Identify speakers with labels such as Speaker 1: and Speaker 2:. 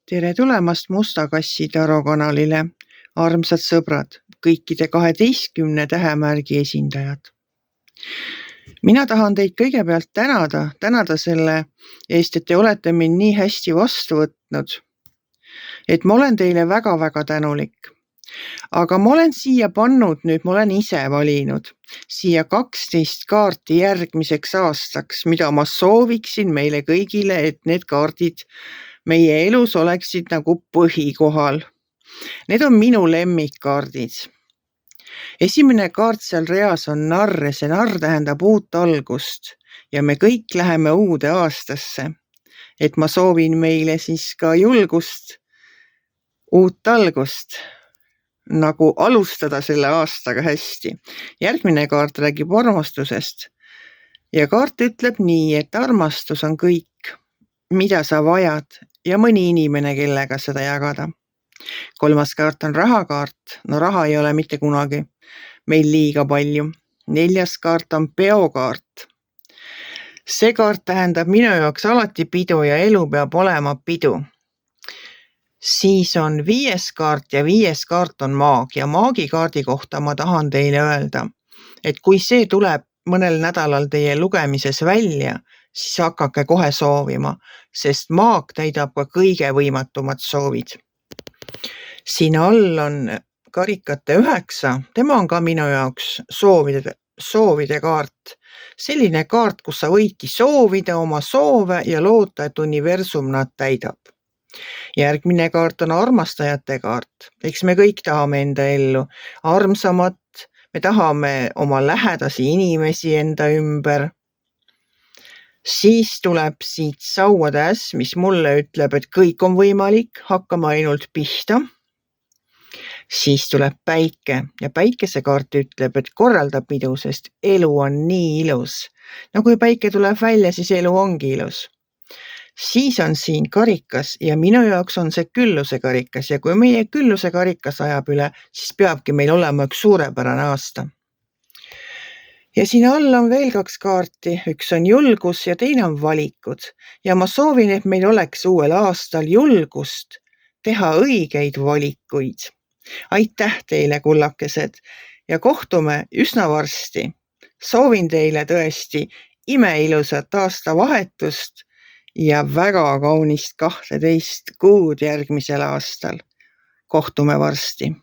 Speaker 1: Tere tulemast Musta Kassi tarokanalile, armsad sõbrad, kõikide 12 tähemärgi esindajad. Mina tahan teid kõigepealt tänada selle eest, et te olete mind nii hästi vastu võtnud, et ma olen teile väga-väga tänulik. Aga ma olen siia pannud nüüd, ma olen ise valinud siia 12 kaarti järgmiseks aastaks, mida ma sooviksin meile kõigile, et need kaardid meie elus oleksid nagu põhikohal. Need on minu lemmikkaardid. Esimene kaart seal reas on narr ja see narr tähendab uut algust ja me kõik läheme uude aastasse. Et ma soovin meile siis ka julgust, uut algust, nagu alustada selle aastaga hästi. Järgmine kaart räägib armastusest ja kaart ütleb nii, et armastus on kõik, mida sa vajad ja mõni inimene, kellega seda jagada. Kolmas kaart on rahakaart, no raha ei ole mitte kunagi meil liiga palju. Neljas kaart on peokaart. See kaart tähendab minu jaoks alati pidu ja elu peab olema pidu. Siis on 5. kaart ja 5. kaart on maag ja maagikaardi kohta ma tahan teile öelda, et kui see tuleb mõnel nädalal teie lugemises välja, siis hakake kohe soovima, sest maag täidab ka kõige võimatumad soovid. Siin all on karikate 9, tema on ka minu jaoks soovide kaart. Selline kaart, kus sa võidki soovida oma soove ja loota, et universum nad täidab. Järgmine kaart on armastajate kaart. Eks me kõik tahame enda ellu armsamat, me tahame oma lähedasi inimesi enda ümber. Siis tuleb siit sauade äss, mis mulle ütleb, et kõik on võimalik, hakkame ainult pihta. Siis tuleb päike ja päikesekaart ütleb, et korralda pidu, sest elu on nii ilus. No kui päike tuleb välja, siis elu ongi ilus. Siis on siin karikas ja minu jaoks on see külluse karikas ja kui meie külluse karikas ajab üle, siis peabki meil olema üks suurepärane aasta. Ja siin all on veel 2 kaarti, üks on julgus ja teine on valikud. Ja ma soovin, et meil oleks uuel aastal julgust teha õigeid valikuid. Aitäh teile, kullakesed, ja kohtume üsna varsti. Soovin teile tõesti imeilusat aastavahetust ja väga kaunist 12 kuud järgmisel aastal. Kohtume varsti.